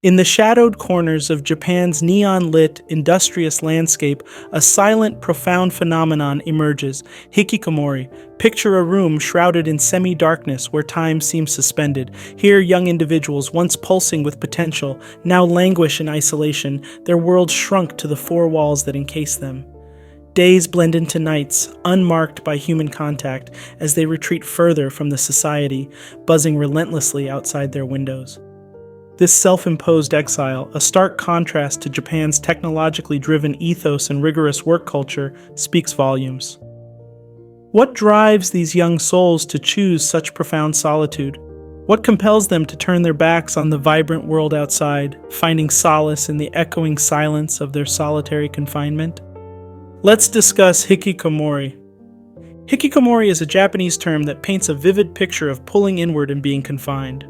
In the shadowed corners of Japan's neon-lit, industrious landscape, a silent, profound phenomenon emerges. Hikikomori. Picture a room shrouded in semi-darkness where time seems suspended. Here, young individuals, once pulsing with potential, now languish in isolation, their world shrunk to the four walls that encase them. Days blend into nights, unmarked by human contact, as they retreat further from the society, buzzing relentlessly outside their windows. This self-imposed exile, a stark contrast to Japan's technologically driven ethos and rigorous work culture, speaks volumes. What drives these young souls to choose such profound solitude? What compels them to turn their backs on the vibrant world outside, finding solace in the echoing silence of their solitary confinement? Let's discuss hikikomori. Hikikomori is a Japanese term that paints a vivid picture of pulling inward and being confined.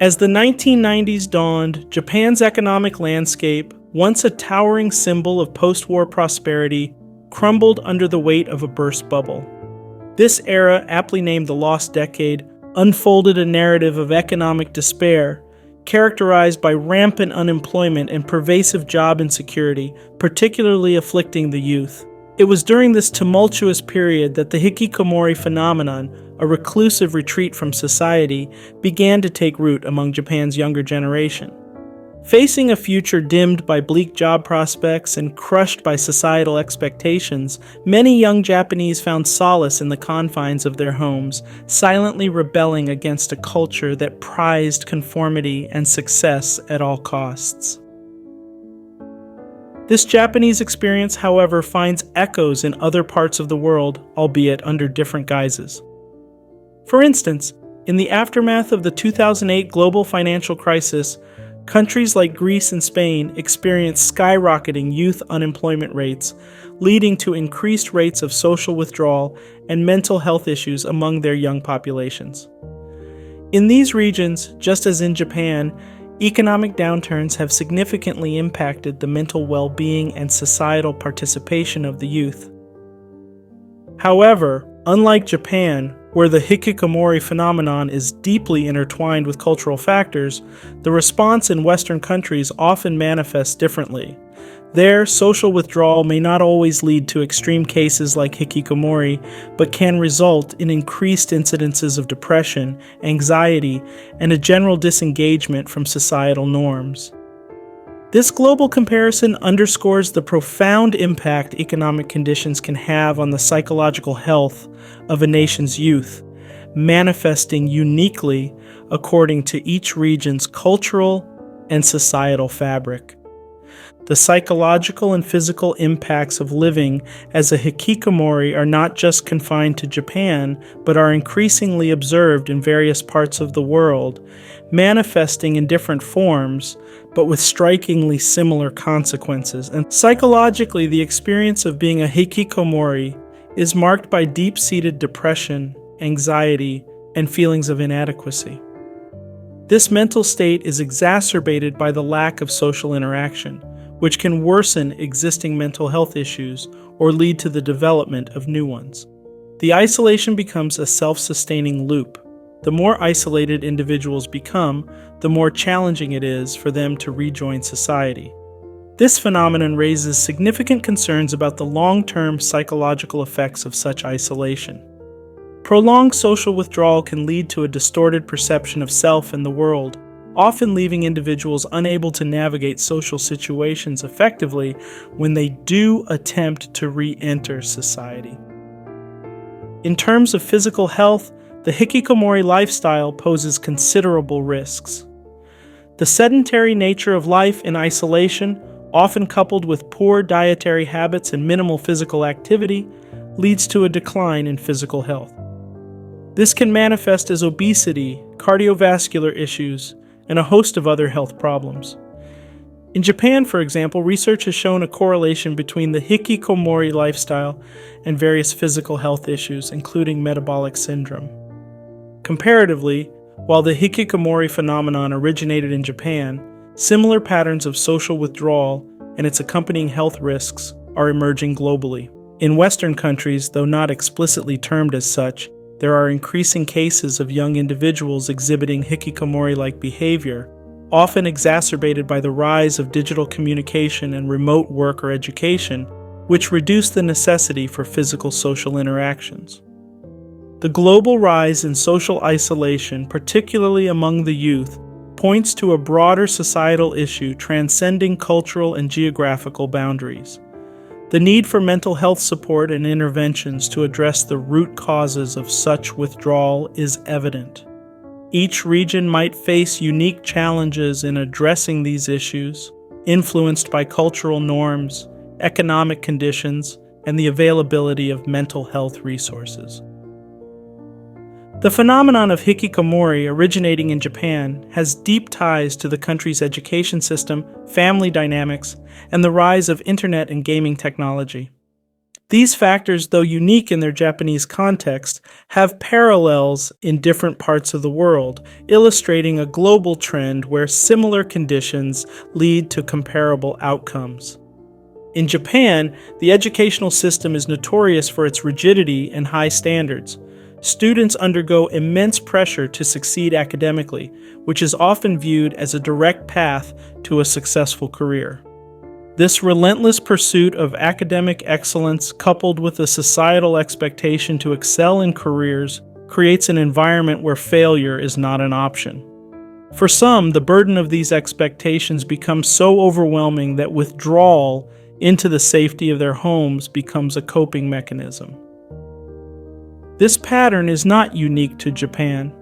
As the 1990s dawned, Japan's economic landscape, once a towering symbol of post-war prosperity, crumbled under the weight of a burst bubble. This era, aptly named the Lost Decade, unfolded a narrative of economic despair, characterized by rampant unemployment and pervasive job insecurity, particularly afflicting the youth. It was during this tumultuous period that the hikikomori phenomenon, a reclusive retreat from society, began to take root among Japan's younger generation. Facing a future dimmed by bleak job prospects and crushed by societal expectations, many young Japanese found solace in the confines of their homes, silently rebelling against a culture that prized conformity and success at all costs. This Japanese experience, however, finds echoes in other parts of the world, albeit under different guises. For instance, in the aftermath of the 2008 global financial crisis, countries like Greece and Spain experienced skyrocketing youth unemployment rates, leading to increased rates of social withdrawal and mental health issues among their young populations. In these regions, just as in Japan, economic downturns have significantly impacted the mental well-being and societal participation of the youth. However, unlike Japan, where the hikikomori phenomenon is deeply intertwined with cultural factors, the response in Western countries often manifests differently. There, social withdrawal may not always lead to extreme cases like hikikomori, but can result in increased incidences of depression, anxiety, and a general disengagement from societal norms. This global comparison underscores the profound impact economic conditions can have on the psychological health of a nation's youth, manifesting uniquely according to each region's cultural and societal fabric. The psychological and physical impacts of living as a hikikomori are not just confined to Japan, but are increasingly observed in various parts of the world, manifesting in different forms, but with strikingly similar consequences. And psychologically, the experience of being a hikikomori is marked by deep-seated depression, anxiety, and feelings of inadequacy. This mental state is exacerbated by the lack of social interaction, which can worsen existing mental health issues or lead to the development of new ones. The isolation becomes a self-sustaining loop. The more isolated individuals become, the more challenging it is for them to rejoin society. This phenomenon raises significant concerns about the long-term psychological effects of such isolation. Prolonged social withdrawal can lead to a distorted perception of self and the world, often leaving individuals unable to navigate social situations effectively when they do attempt to re-enter society. In terms of physical health, the hikikomori lifestyle poses considerable risks. The sedentary nature of life in isolation, often coupled with poor dietary habits and minimal physical activity, leads to a decline in physical health. This can manifest as obesity, cardiovascular issues, and a host of other health problems. In Japan, for example, research has shown a correlation between the hikikomori lifestyle and various physical health issues, including metabolic syndrome. Comparatively, while the hikikomori phenomenon originated in Japan, similar patterns of social withdrawal and its accompanying health risks are emerging globally. In Western countries, though not explicitly termed as such, there are increasing cases of young individuals exhibiting hikikomori-like behavior, often exacerbated by the rise of digital communication and remote work or education, which reduce the necessity for physical social interactions. The global rise in social isolation, particularly among the youth, points to a broader societal issue transcending cultural and geographical boundaries. The need for mental health support and interventions to address the root causes of such withdrawal is evident. Each region might face unique challenges in addressing these issues, influenced by cultural norms, economic conditions, and the availability of mental health resources. The phenomenon of hikikomori, originating in Japan, has deep ties to the country's education system, family dynamics, and the rise of internet and gaming technology. These factors, though unique in their Japanese context, have parallels in different parts of the world, illustrating a global trend where similar conditions lead to comparable outcomes. In Japan, the educational system is notorious for its rigidity and high standards. Students undergo immense pressure to succeed academically, which is often viewed as a direct path to a successful career. This relentless pursuit of academic excellence, coupled with a societal expectation to excel in careers, creates an environment where failure is not an option. For some, the burden of these expectations becomes so overwhelming that withdrawal into the safety of their homes becomes a coping mechanism. This pattern is not unique to Japan.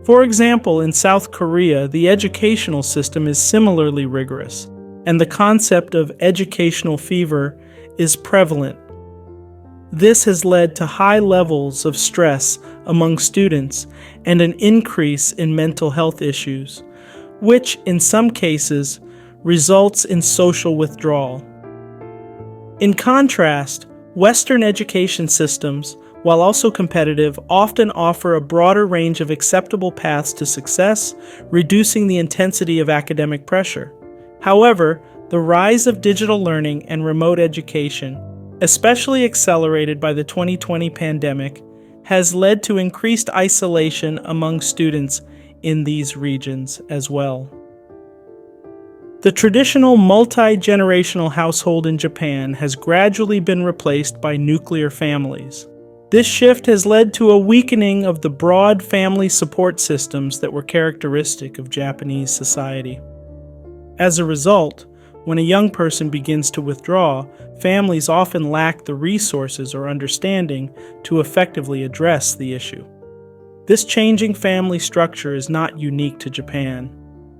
For example, in South Korea, the educational system is similarly rigorous, and the concept of educational fever is prevalent. This has led to high levels of stress among students and an increase in mental health issues, which, in some cases, results in social withdrawal. In contrast, Western education systems, while also competitive, often offer a broader range of acceptable paths to success, reducing the intensity of academic pressure. However, the rise of digital learning and remote education, especially accelerated by the 2020 pandemic, has led to increased isolation among students in these regions as well. The traditional multi-generational household in Japan has gradually been replaced by nuclear families. This shift has led to a weakening of the broad family support systems that were characteristic of Japanese society. As a result, when a young person begins to withdraw, families often lack the resources or understanding to effectively address the issue. This changing family structure is not unique to Japan.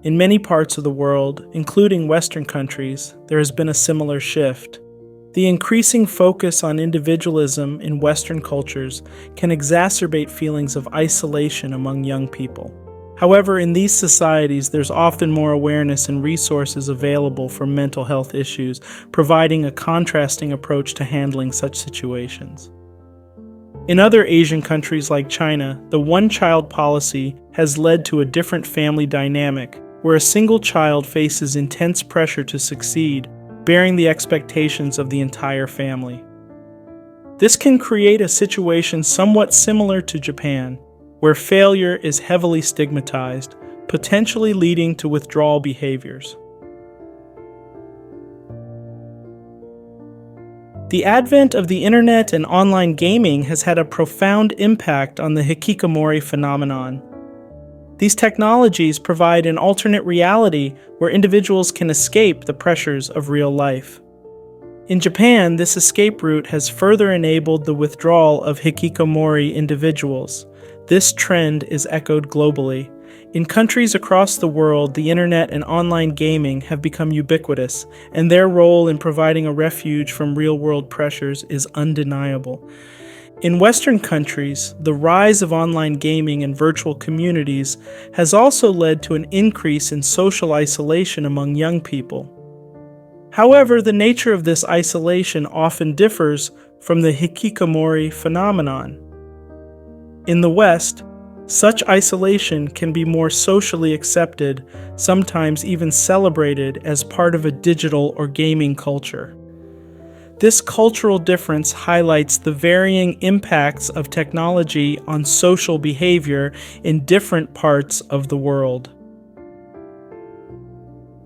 In many parts of the world, including Western countries, there has been a similar shift. The increasing focus on individualism in Western cultures can exacerbate feelings of isolation among young people. However, in these societies, there's often more awareness and resources available for mental health issues, providing a contrasting approach to handling such situations. In other Asian countries like China, the one-child policy has led to a different family dynamic, where a single child faces intense pressure to succeed, bearing the expectations of the entire family. This can create a situation somewhat similar to Japan, where failure is heavily stigmatized, potentially leading to withdrawal behaviors. The advent of the internet and online gaming has had a profound impact on the hikikomori phenomenon. These technologies provide an alternate reality where individuals can escape the pressures of real life. In Japan, this escape route has further enabled the withdrawal of hikikomori individuals. This trend is echoed globally. In countries across the world, the internet and online gaming have become ubiquitous, and their role in providing a refuge from real-world pressures is undeniable. In Western countries, the rise of online gaming and virtual communities has also led to an increase in social isolation among young people. However, the nature of this isolation often differs from the hikikomori phenomenon. In the West, such isolation can be more socially accepted, sometimes even celebrated as part of a digital or gaming culture. This cultural difference highlights the varying impacts of technology on social behavior in different parts of the world.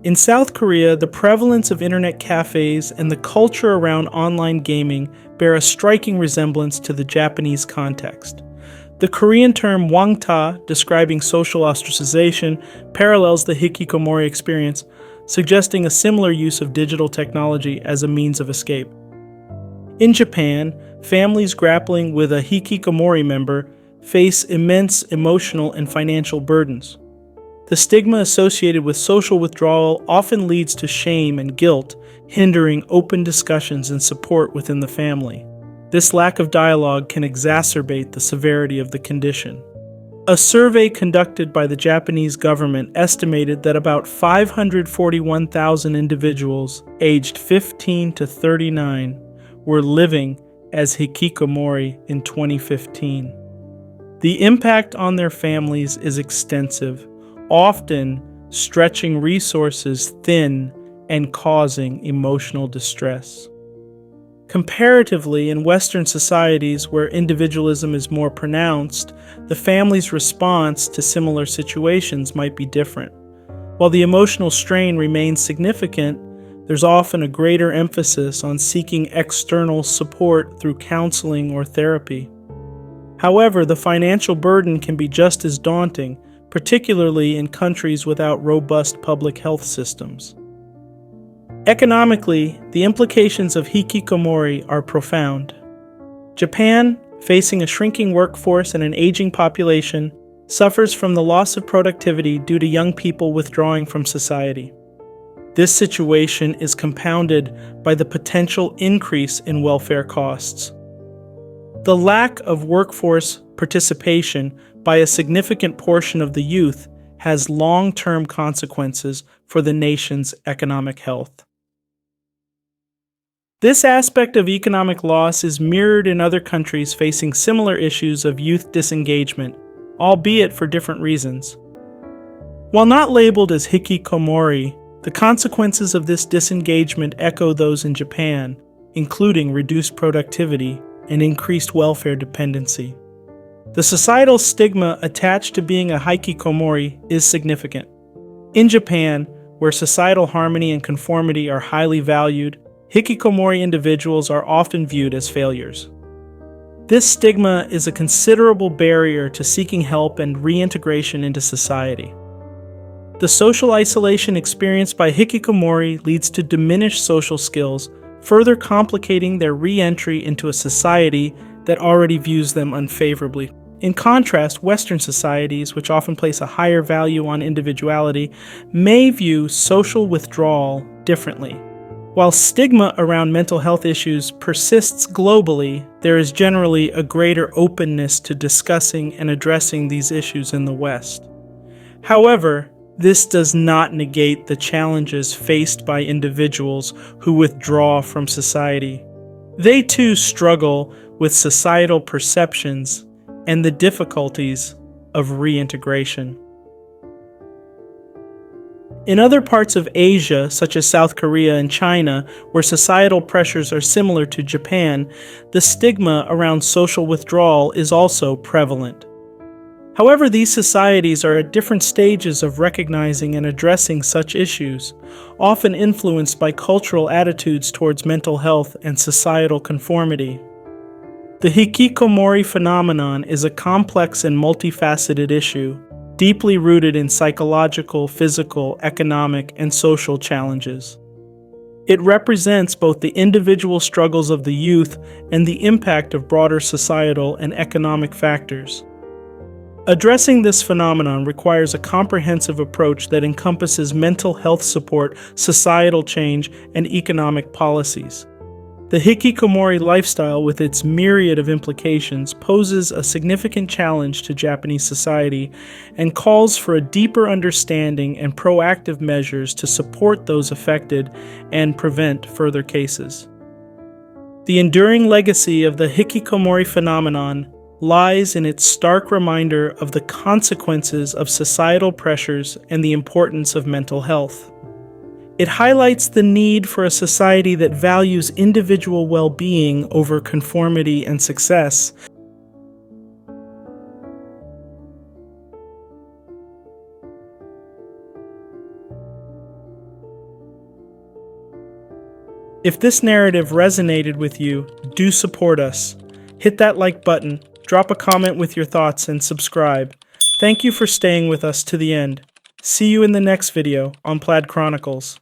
In South Korea, the prevalence of internet cafes and the culture around online gaming bear a striking resemblance to the Japanese context. The Korean term wangta, describing social ostracization, parallels the hikikomori experience, suggesting a similar use of digital technology as a means of escape. In Japan, families grappling with a hikikomori member face immense emotional and financial burdens. The stigma associated with social withdrawal often leads to shame and guilt, hindering open discussions and support within the family. This lack of dialogue can exacerbate the severity of the condition. A survey conducted by the Japanese government estimated that about 541,000 individuals aged 15 to 39 were living as hikikomori in 2015. The impact on their families is extensive, often stretching resources thin and causing emotional distress. Comparatively, in Western societies where individualism is more pronounced, the family's response to similar situations might be different. While the emotional strain remains significant, there's often a greater emphasis on seeking external support through counseling or therapy. However, the financial burden can be just as daunting, particularly in countries without robust public health systems. Economically, the implications of hikikomori are profound. Japan, facing a shrinking workforce and an aging population, suffers from the loss of productivity due to young people withdrawing from society. This situation is compounded by the potential increase in welfare costs. The lack of workforce participation by a significant portion of the youth has long-term consequences for the nation's economic health. This aspect of economic loss is mirrored in other countries facing similar issues of youth disengagement, albeit for different reasons. While not labeled as hikikomori, the consequences of this disengagement echo those in Japan, including reduced productivity and increased welfare dependency. The societal stigma attached to being a hikikomori is significant. In Japan, where societal harmony and conformity are highly valued, hikikomori individuals are often viewed as failures. This stigma is a considerable barrier to seeking help and reintegration into society. The social isolation experienced by hikikomori leads to diminished social skills, further complicating their re-entry into a society that already views them unfavorably. In contrast, Western societies, which often place a higher value on individuality, may view social withdrawal differently. While stigma around mental health issues persists globally, there is generally a greater openness to discussing and addressing these issues in the West. However, this does not negate the challenges faced by individuals who withdraw from society. They too struggle with societal perceptions and the difficulties of reintegration. In other parts of Asia, such as South Korea and China, where societal pressures are similar to Japan, the stigma around social withdrawal is also prevalent. However, these societies are at different stages of recognizing and addressing such issues, often influenced by cultural attitudes towards mental health and societal conformity. The hikikomori phenomenon is a complex and multifaceted issue, deeply rooted in psychological, physical, economic, and social challenges. It represents both the individual struggles of the youth and the impact of broader societal and economic factors. Addressing this phenomenon requires a comprehensive approach that encompasses mental health support, societal change, and economic policies. The hikikomori lifestyle, with its myriad of implications, poses a significant challenge to Japanese society and calls for a deeper understanding and proactive measures to support those affected and prevent further cases. The enduring legacy of the hikikomori phenomenon lies in its stark reminder of the consequences of societal pressures and the importance of mental health. It highlights the need for a society that values individual well-being over conformity and success. If this narrative resonated with you, do support us. Hit that like button, drop a comment with your thoughts, and subscribe. Thank you for staying with us to the end. See you in the next video on Plaid Chronicles.